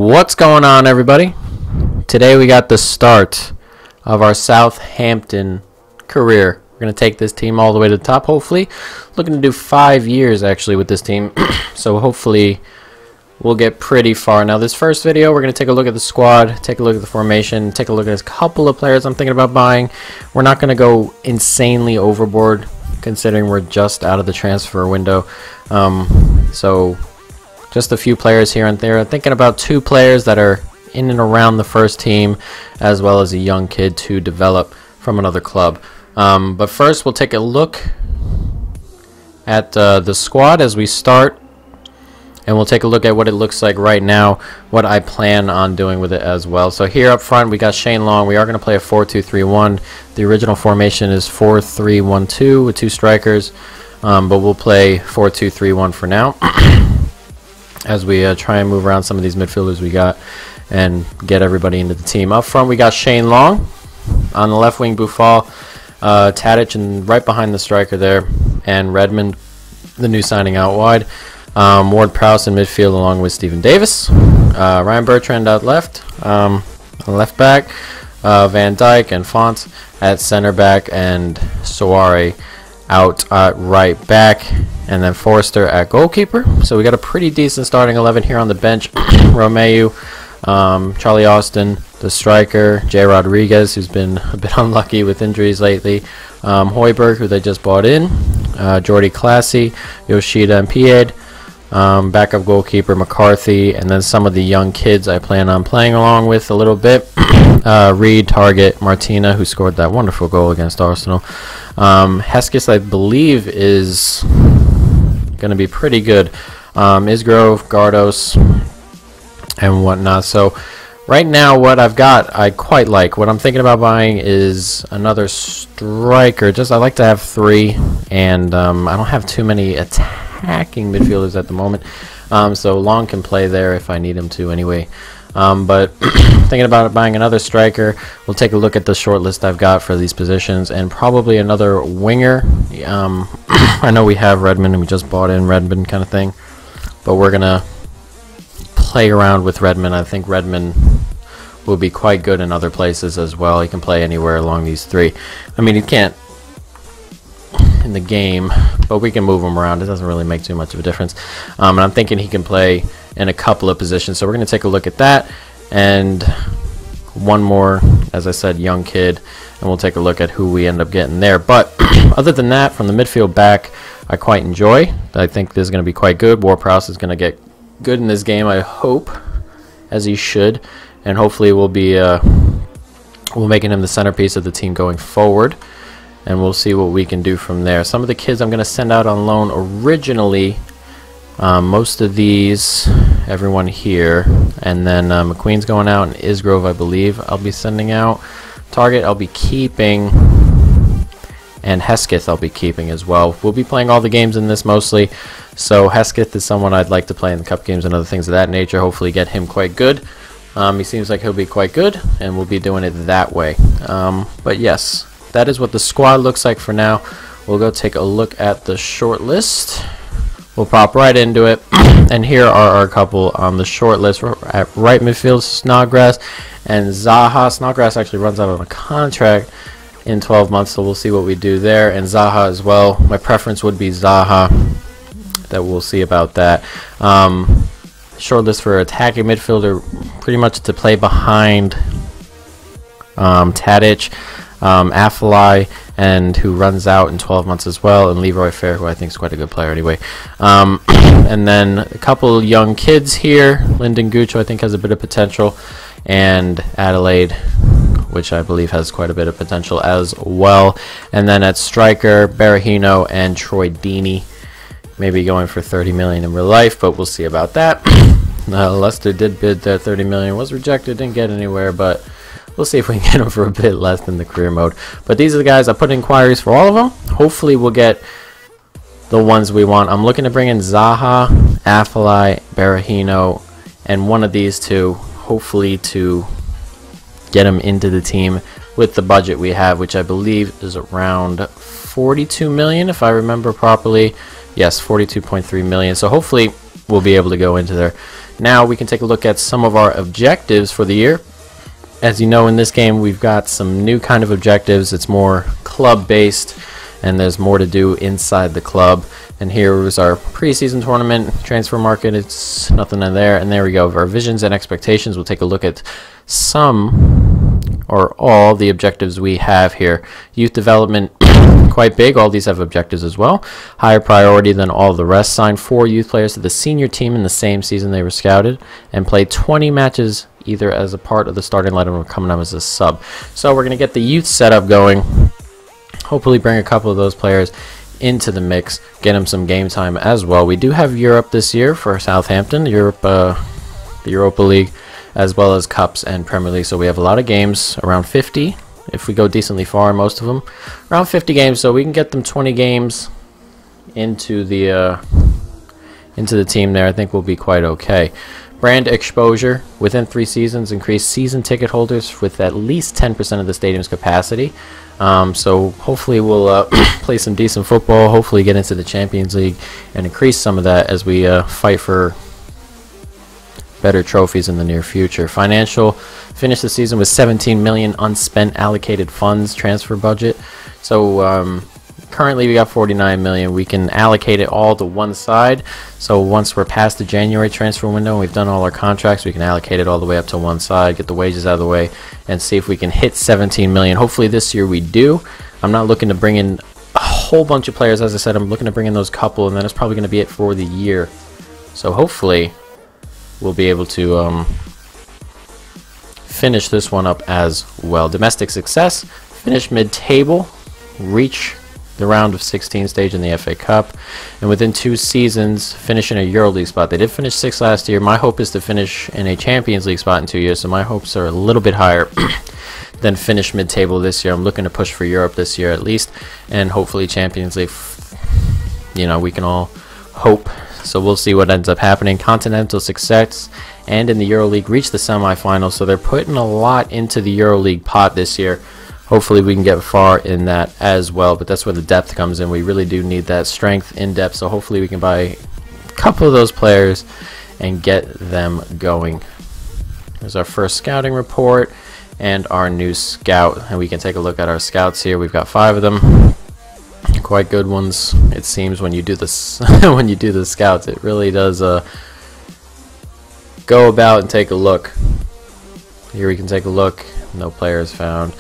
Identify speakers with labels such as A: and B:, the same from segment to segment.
A: What's going on, everybody? Today we got the start of our Southampton career. We're going to take this team all the way to the top, hopefully. Looking to do 5 years, actually, with this team. So hopefully we'll get pretty far. Now, this first video, we're going to take a look at the squad, take a look at the formation, take a look at a couple of players I'm thinking about buying. We're not going to go insanely overboard, considering we're just out of the transfer window. So just a few players here and there. I'm thinking about 2 players that are in and around the first team, as well as a young kid to develop from another club. But first, we'll take a look at the squad as we start, and we'll take a look at what it looks like right now, what I plan on doing with it as well. So here up front, we got Shane Long. We are going to play a 4-2-3-1. The original formation is 4-3-1-2 with 2 strikers, but we'll play 4-2-3-1 for now. As we try and move around some of these midfielders we got and get everybody into the team. Up front, we got Shane Long. On the left wing, Buffal, Tadic, and right behind the striker there, and Redmond, the new signing out wide. Ward-Prowse in midfield along with Stephen Davis. Ryan Bertrand out left, on left back. Van Dijk and Font at center back, and Soare out at right back, and then Forrester at goalkeeper. So we got a pretty decent starting 11 here on the bench. Romeu, Charlie Austin, the striker, Jay Rodriguez, who's been a bit unlucky with injuries lately, Højbjerg, who they just bought in, Jordy Classy, Yoshida, and Pied, backup goalkeeper McCarthy, and then some of the young kids I plan on playing along with a little bit. Reed, Target, Martina, who scored that wonderful goal against Arsenal. Hesketh, I believe, is going to be pretty good. Isgrove, Gardos, and whatnot. So right now, what I've got, I quite like. What I'm thinking about buying is another striker. I like to have 3, and I don't have too many attacking midfielders at the moment. So Long can play there if I need him to anyway. But thinking about buying another striker. We'll take a look at the short list I've got for these positions, and probably another winger. I know we have Redmond, and we just bought in Redmond kind of thing, but we're gonna play around with Redmond. I think Redmond will be quite good in other places as well. He can play anywhere along these 3. I mean, he can't in the game, but we can move him around. It doesn't really make too much of a difference. And I'm thinking he can play in a couple of positions, so we're going to take a look at that, and one more, as I said, young kid, and we'll take a look at who we end up getting there. But other than that, from the midfield back, I quite enjoy. I think this is going to be quite good. Ward-Prowse is going to get good in this game, I hope, as he should, and hopefully we'll making him the centerpiece of the team going forward, and we'll see what we can do from there. Some of the kids I'm going to send out on loan originally, most of these, everyone here, and then McQueen's going out, and Isgrove, I believe, I'll be sending out. Target I'll be keeping, and Hesketh I'll be keeping as well. We'll be playing all the games in this mostly, so Hesketh is someone I'd like to play in the cup games and other things of that nature. Hopefully get him quite good. He seems like he'll be quite good, and we'll be doing it that way. But yes, that is what the squad looks like for now. We'll go take a look at the short list. We'll pop right into it, and here are our couple on the short list. At right midfield, Snodgrass and Zaha. Snodgrass actually runs out on a contract in 12 months, so we'll see what we do there, and Zaha as well. My preference would be Zaha. That we'll see about that. Short list for attacking midfielder, pretty much to play behind Tadic, Afellay, and who runs out in 12 months as well, and Leroy Fair, who I think is quite a good player anyway. And then a couple young kids here. Lyndon Gooch, who I think has a bit of potential, and Adelaide, which I believe has quite a bit of potential as well. And then at striker, Berahino and Troy Deeney. Maybe going for 30 million in real life, but we'll see about that. Leicester did bid their 30 million, was rejected, didn't get anywhere, but we'll see if we can get them for a bit less than the career mode. But these are the guys. I put inquiries for all of them. Hopefully we'll get the ones we want. I'm looking to bring in Zaha, Afellay, Berahino, and one of these 2, hopefully to get them into the team with the budget we have, which I believe is around 42 million, if I remember properly. Yes, 42.3 million. So hopefully we'll be able to go into there Now we can take a look at some of our objectives for the year. As you know, in this game we've got some new kind of objectives. It's more club based, and there's more to do inside the club. And here is our preseason tournament transfer market. It's nothing in there. And there we go. Our visions and expectations. We'll take a look at some or all the objectives we have here. Youth development, quite big. All these have objectives as well. Higher priority than all the rest. Signed 4 youth players to the senior team in the same season they were scouted, and played 20 matches either as a part of the starting lineup or coming up as a sub. So we're going to get the youth setup going. Hopefully bring a couple of those players into the mix, get them some game time as well. We do have Europe this year for Southampton, the Europa League, as well as Cups and Premier League. So we have a lot of games, around 50 if we go decently far, most of them around 50 games, so we can get them 20 games into the team there. I think we'll be quite okay. Brand exposure within 3 seasons, increase season ticket holders with at least 10% of the stadium's capacity. So hopefully we'll play some decent football, hopefully get into the Champions League and increase some of that as we fight for better trophies in the near future. Financial, finish the season with 17 million unspent allocated funds transfer budget. So currently we got 49 million. We can allocate it all to one side. So once we're past the January transfer window and we've done all our contracts, we can allocate it all the way up to one side, get the wages out of the way, and see if we can hit 17 million. Hopefully this year we do. I'm not looking to bring in a whole bunch of players. As I said, I'm looking to bring in those couple, and then it's probably going to be it for the year. So hopefully we'll be able to finish this one up as well. Domestic success, finish mid-table, reach the round of 16 stage in the FA Cup, and within 2 seasons finish in a EuroLeague spot. They did finish 6th last year. My hope is to finish in a Champions League spot in 2 years, so my hopes are a little bit higher than finish mid-table this year. I'm looking to push for Europe this year at least, and hopefully Champions League, you know, we can all hope. So we'll see what ends up happening. Continental success, and in the EuroLeague reach the semifinals, so they're putting a lot into the EuroLeague pot this year. Hopefully we can get far in that as well, but that's where the depth comes in. We really do need that strength in depth, so hopefully we can buy a couple of those players and get them going. There's our first scouting report and our new scout, and we can take a look at our scouts here. We've got 5 of them, quite good ones. It seems when you do this when you do the scouts, it really does go about and take a look. Here we can take a look. No players found.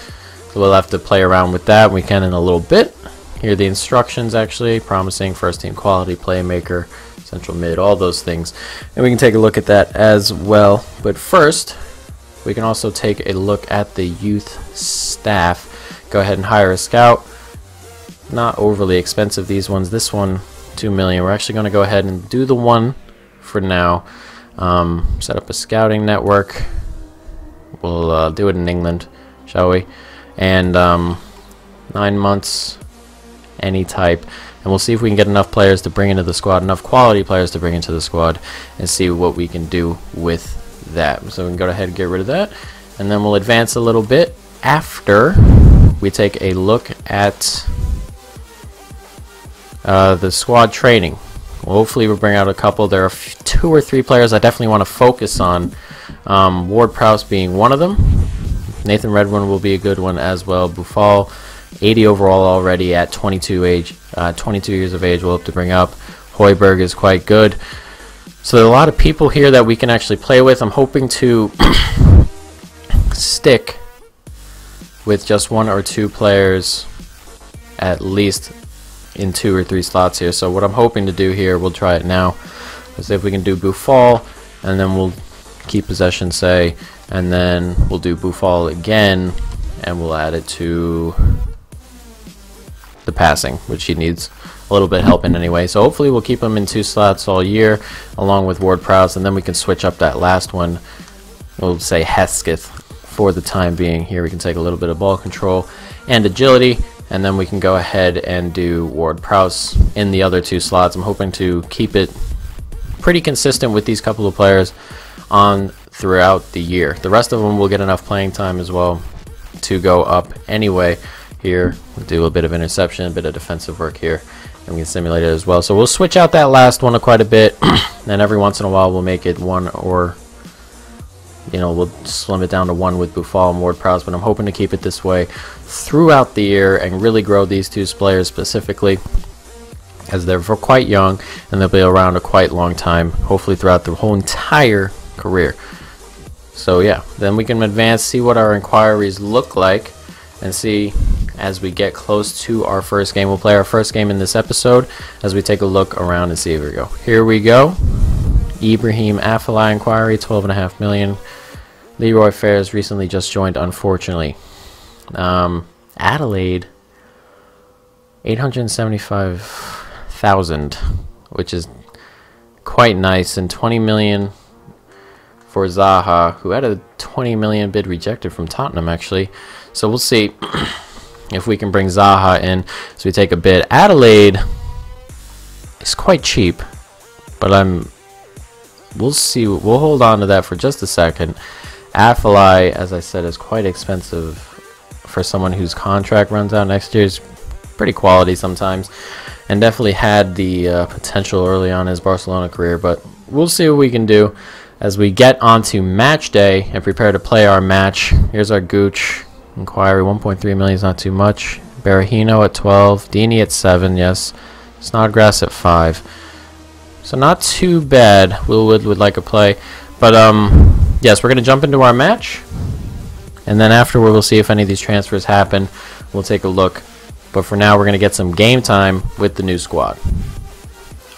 A: So we'll have to play around with that. We can in a little bit. Here are the instructions, actually. Promising, first team quality, playmaker, central mid, all those things. And we can take a look at that as well. But first, we can also take a look at the youth staff. Go ahead and hire a scout. Not overly expensive, these ones. This one, 2 million. We're actually going to go ahead and do the one for now. Set up a scouting network. We'll do it in England, shall we? And 9 months, any type, and we'll see if we can get enough players to bring into the squad, enough quality players to bring into the squad, and see what we can do with that. So we can go ahead and get rid of that, and then we'll advance a little bit after we take a look at the squad training. Well, hopefully we'll bring out a couple. There are 2 or 3 players I definitely want to focus on, Ward-Prowse being one of them. Nathan Redmond will be a good one as well. Buffal, 80 overall already at 22 years of age. We'll have to bring up. Hoiberg is quite good. So there are a lot of people here that we can actually play with. I'm hoping to stick with just 1 or 2 players at least in 2 or 3 slots here. So what I'm hoping to do here, we'll try it now, is if we can do Buffal, and then we'll keep possession, say, and then we'll do Buffal again, and we'll add it to the passing, which he needs a little bit of help in anyway. So hopefully we'll keep him in 2 slots all year, along with Ward-Prowse, and then we can switch up that last one. We'll say Hesketh for the time being. Here we can take a little bit of ball control and agility, and then we can go ahead and do Ward-Prowse in the other 2 slots. I'm hoping to keep it pretty consistent with these couple of players on throughout the year. The rest of them will get enough playing time as well to go up anyway. Here we'll do a bit of interception, a bit of defensive work here, and we can simulate it as well. So we'll switch out that last one quite a bit, and every once in a while we'll make it one, or we'll slim it down to one with Buffal and Ward-Prowse, but I'm hoping to keep it this way throughout the year and really grow these two players specifically, as they're quite young and they'll be around a quite long time, hopefully throughout the whole entire career. So yeah, then we can advance, see what our inquiries look like, and see as we get close to our first game. We'll play our first game in this episode as we take a look around and see. Here we go. Here we go. Ibrahim Afellay inquiry, 12.5 million. Leroy Fares recently just joined, unfortunately. Adelaide, 875,000, which is quite nice, and 20 million for Zaha, who had a 20 million bid rejected from Tottenham, actually. So we'll see if we can bring Zaha in as we take a bid. Adelaide is quite cheap, but we'll see. We'll hold on to that for just a second. Afellay, as I said, is quite expensive for someone whose contract runs out next year. Is pretty quality sometimes, and definitely had the potential early on in his Barcelona career, but we'll see what we can do as we get onto match day and prepare to play our match. Here's our Gooch inquiry. 1.3 million is not too much. Berahino at 12, Dini at 7, yes, Snodgrass at 5, so not too bad. Willwood would like a play, but yes, we're going to jump into our match, and then afterward we'll see if any of these transfers happen. We'll take a look, but for now we're going to get some game time with the new squad.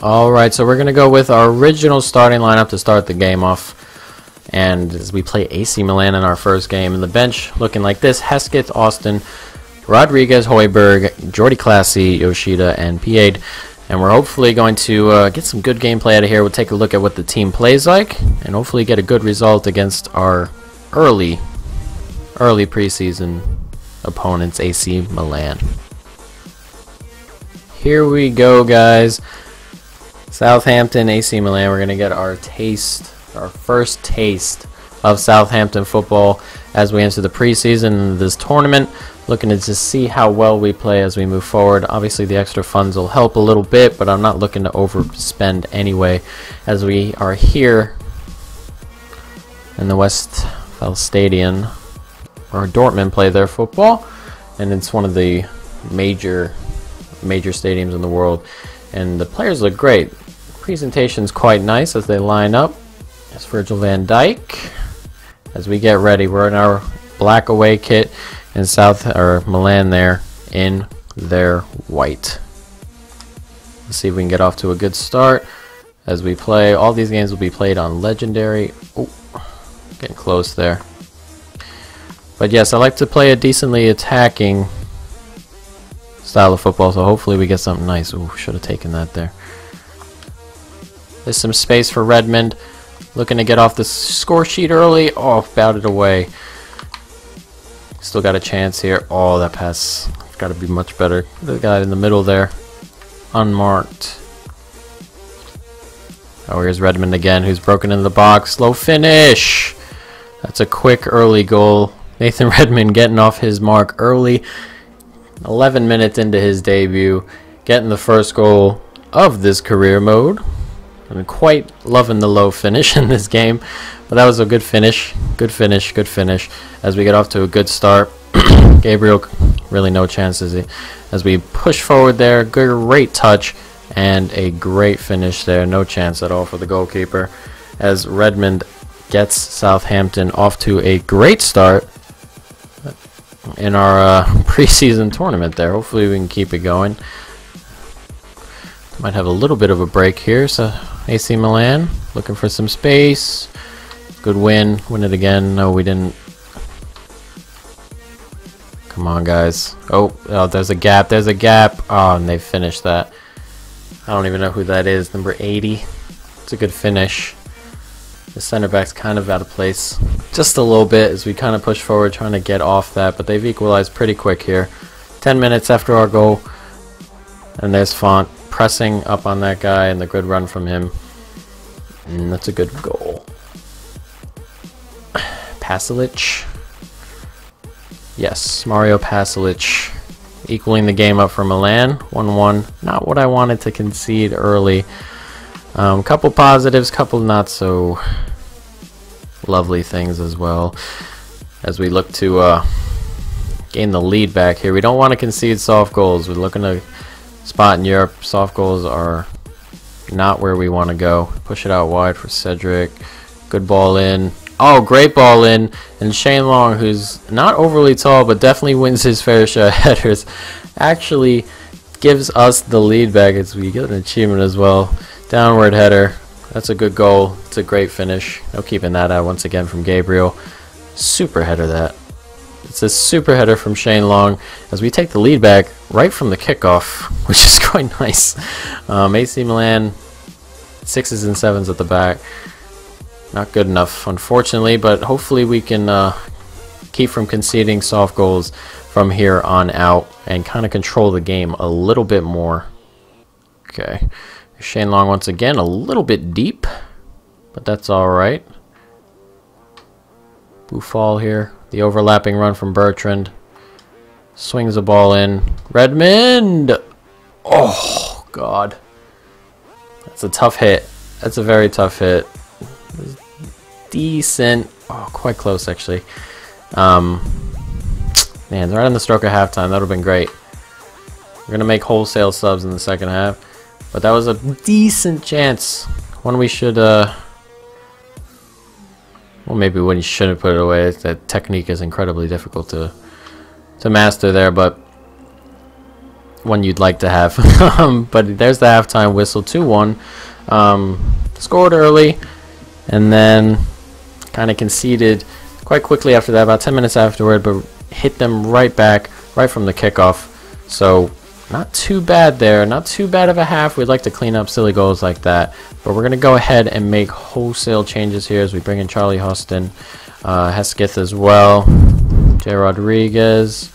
A: Alright, so we're going to go with our original starting lineup to start the game off, and as we play AC Milan in our first game. And the bench looking like this: Hesketh, Austin, Rodriguez, Højbjerg, Jordi Classy, Yoshida, and Pied. And we're hopefully going to get some good gameplay out of here. We'll take a look at what the team plays like, and hopefully get a good result against our early preseason opponents, AC Milan. Here we go, guys. Southampton, AC Milan. We're going to get our first taste of Southampton football as we enter the preseason of this tournament. Looking to just see how well we play as we move forward. Obviously, the extra funds will help a little bit, but I'm not looking to overspend anyway, as we are here in the Westfalen Stadion, where Dortmund play their football, and it's one of the major stadiums in the world, and the players look great. Presentation's quite nice as they line up. That's Virgil van Dijk. As we get ready, we're in our black away kit, in Milan there in their white. Let's see if we can get off to a good start as we play. All these games will be played on Legendary. Oh, getting close there. But yes, I like to play a decently attacking style of football, so hopefully we get something nice. Ooh, should have taken that there. There's some space for Redmond. Looking to get off the score sheet early. Oh, batted away. Still got a chance here. Oh, that pass got to be much better. The guy in the middle there, unmarked. Oh, here's Redmond again, who's broken into the box. Slow finish. That's a quick early goal. Nathan Redmond getting off his mark early. 11 minutes into his debut, getting the first goal of this career mode. I'm quite loving the low finish in this game, but that was a good finish. Good finish, good finish. As we get off to a good start. Gabriel, really no chances as we push forward there. Great touch and a great finish there. No chance at all for the goalkeeper, as Redmond gets Southampton off to a great start in our preseason tournament there. Hopefully we can keep it going. Might have a little bit of a break here, so AC Milan looking for some space. Good win. Win it again. No, we didn't. Come on, guys. Oh, there's a gap. There's a gap. Oh, and they finished that. I don't even know who that is. Number 80. It's a good finish. The center back's kind of out of place just a little bit as we kind of push forward trying to get off that, but they've equalized pretty quick here. 10 minutes after our goal, and there's Font pressing up on that guy, and the good run from him, and that's a good goal. Pasalic, yes, Mario Pasalic, equaling the game up for Milan. 1-1. Not what I wanted to concede early. Couple positives, couple not so lovely things as well, as we look to gain the lead back here. We don't want to concede soft goals. We're looking to spot in Europe. Soft goals are not where we want to go. Push it out wide for Cedric. Good ball in. Oh, great ball in. And Shane Long, who's not overly tall but definitely wins his fair share of headers, actually gives us the lead back as we get an achievement as well. Downward header. That's a good goal. It's a great finish. No keeping that out once again from Gabriel. Super header that. It's a super header from Shane Long as we take the lead back right from the kickoff, which is quite nice. AC Milan, 6s and 7s at the back. Not good enough, unfortunately, but hopefully we can keep from conceding soft goals from here on out and kind of control the game a little bit more. Okay. Shane Long once again, a little bit deep, but that's alright. Boufal here. The overlapping run from Bertrand. Swings the ball in. Redmond! Oh, God. That's a tough hit. That's a very tough hit. Decent. Oh, quite close, actually. Man, right on the stroke of halftime. That would have been great. We're going to make wholesale subs in the second half. But that was a decent chance. One we should, well, maybe when you shouldn't put it away. That technique is incredibly difficult to master there, but one you'd like to have. But there's the halftime whistle, 2-1. Scored early, and then kind of conceded quite quickly after that, about 10 minutes afterward, but hit them right back, right from the kickoff. So not too bad there, not too bad of a half. We'd like to clean up silly goals like that, but we're going to go ahead and make wholesale changes here as we bring in Charlie Huston, Hesketh as well, Jay Rodriguez,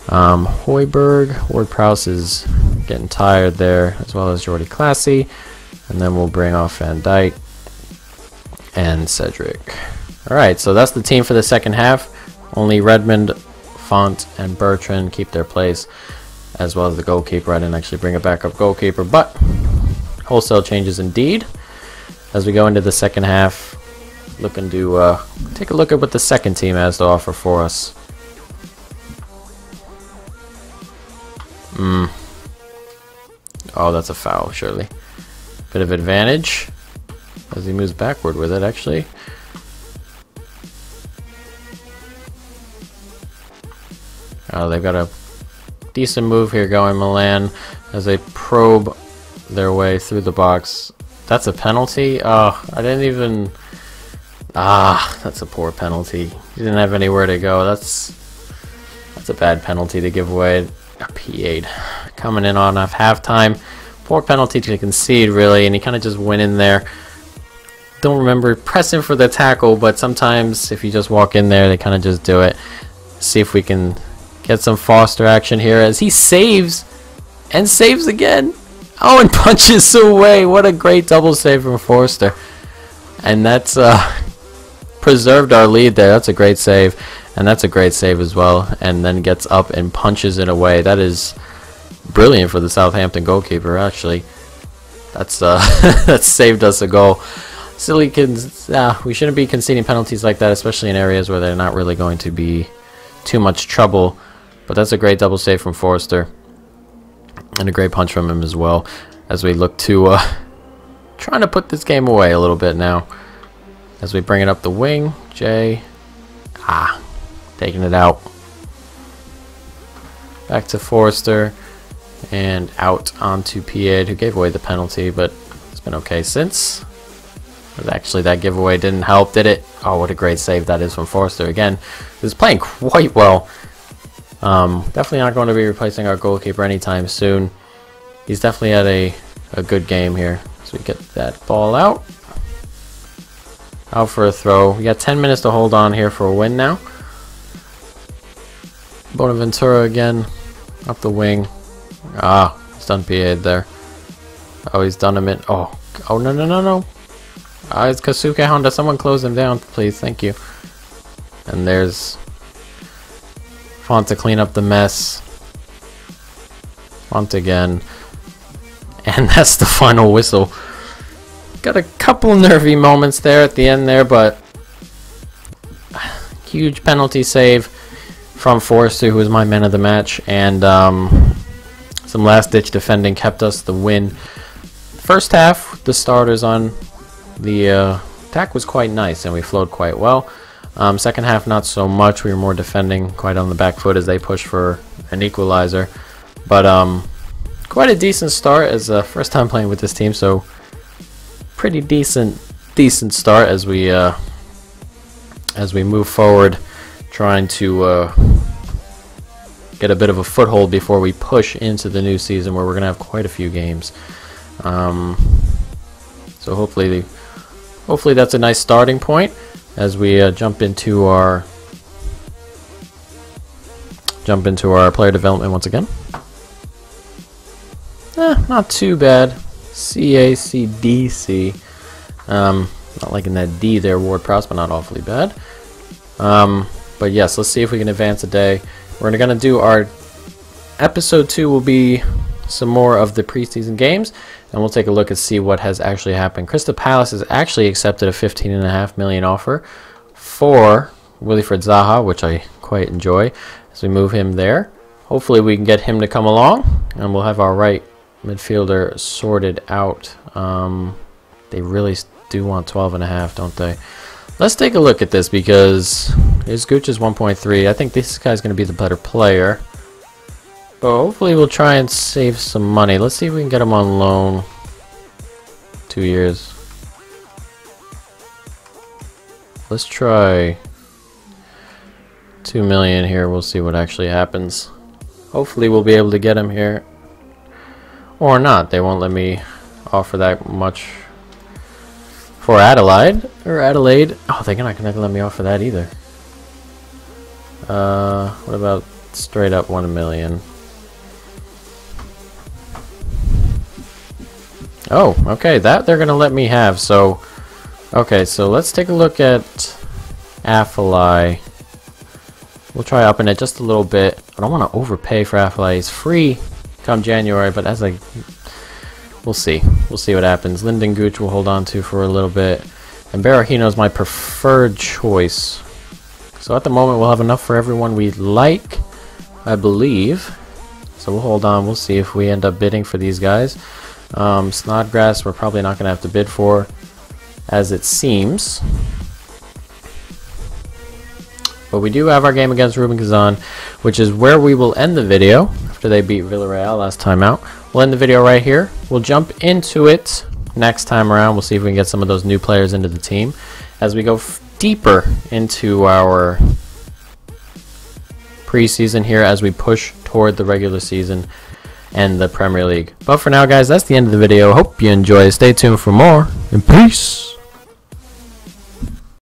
A: Hoiberg. Ward-Prowse is getting tired there, as well as Jordy Classy, and then we'll bring off Van Dijk and Cedric. Alright, so that's the team for the second half. Only Redmond, Font, and Bertrand keep their place, as well as the goalkeeper. I didn't actually bring a backup goalkeeper, but wholesale changes indeed. As we go into the second half, looking to take a look at what the second team has to offer for us. Oh, that's a foul, surely. Bit of advantage as he moves backward with it, actually. Oh, they've got a decent move here going, Milan, as they probe their way through the box. That's a penalty? Oh, I didn't even... Ah, that's a poor penalty. He didn't have anywhere to go. That's a bad penalty to give away. A P8 coming in on off halftime. Poor penalty to concede, really, and he kind of just went in there. Don't remember pressing for the tackle, but sometimes if you just walk in there, they kind of just do it. See if we can get some Foster action here as he saves and saves again. Oh, and punches away. What a great double save from Forster. And that's preserved our lead there. That's a great save. And that's a great save as well. And then gets up and punches it away. That is brilliant for the Southampton goalkeeper, actually. That's that saved us a goal. Silly kids. We shouldn't be conceding penalties like that, especially in areas where they're not really going to be too much trouble. But that's a great double save from Forster. And a great punch from him as well, as we look to trying to put this game away a little bit now. As we bring it up the wing, Jay, taking it out. Back to Forster, and out onto Pied, who gave away the penalty, but it's been okay since. But actually, that giveaway didn't help, did it? Oh, what a great save that is from Forster. Again, he's playing quite well. Definitely not going to be replacing our goalkeeper anytime soon. He's definitely had a good game here. So we get that ball out. Out for a throw. We got 10 minutes to hold on here for a win now. Bonaventura again. Up the wing. He's done Pied there. Oh, he's done him in. Oh, no. It's Kasuke Honda. Someone close him down, please. Thank you. And there's Font to clean up the mess. punt again. And that's the final whistle. Got a couple nervy moments there at the end there, but huge penalty save from Forster, who was my man of the match, and some last-ditch defending kept us the win. First half, the starters on the attack was quite nice, and we flowed quite well. Second half, not so much. We were more defending, quite on the back foot as they pushed for an equalizer. But quite a decent start as a first time playing with this team, so pretty decent start as we move forward, trying to get a bit of a foothold before we push into the new season, where we're gonna have quite a few games. So hopefully that's a nice starting point as we jump into our player development once again. Not too bad. CACDC. Not liking that D there, Ward Prowse, but not awfully bad. But yes, let's see if we can advance a day. We're gonna do our episode 2 will be some more of the preseason games, and we'll take a look and see what has actually happened. Crystal Palace has actually accepted a $15.5 million offer for Wilfried Zaha, which I quite enjoy as we move him there. Hopefully we can get him to come along, and we'll have our right midfielder sorted out. They really do want 12.5, don't they? Let's take a look at this, because his Gooch is 1.3. I think this guy's going to be the better player. But hopefully we'll try and save some money. Let's see if we can get him on loan. 2 years. Let's try 2 million here. We'll see what actually happens. Hopefully we'll be able to get him here. Or not. They won't let me offer that much for Adelaide. Oh, they're not going to let me offer that either. What about straight up 1 million? Oh, okay, that they're gonna let me have. So, okay, so let's take a look at Affalai. We'll try upping it just a little bit. I don't want to overpay for Affalai. He's free come January, but as we'll see. We'll see what happens. Lyndon Gooch will hold on to for a little bit, and Berahino is my preferred choice. So at the moment, we'll have enough for everyone we like, I believe. So we'll hold on. We'll see if we end up bidding for these guys. Snodgrass we're probably not going to have to bid for, as it seems. But we do have our game against Rubin Kazan, which is where we will end the video after they beat Villarreal last time out. We'll end the video right here. We'll jump into it next time around. We'll see if we can get some of those new players into the team as we go deeper into our preseason here, as we push toward the regular season and the Premier League. But for now, guys, that's the end of the video. Hope you enjoy. Stay tuned for more, and peace.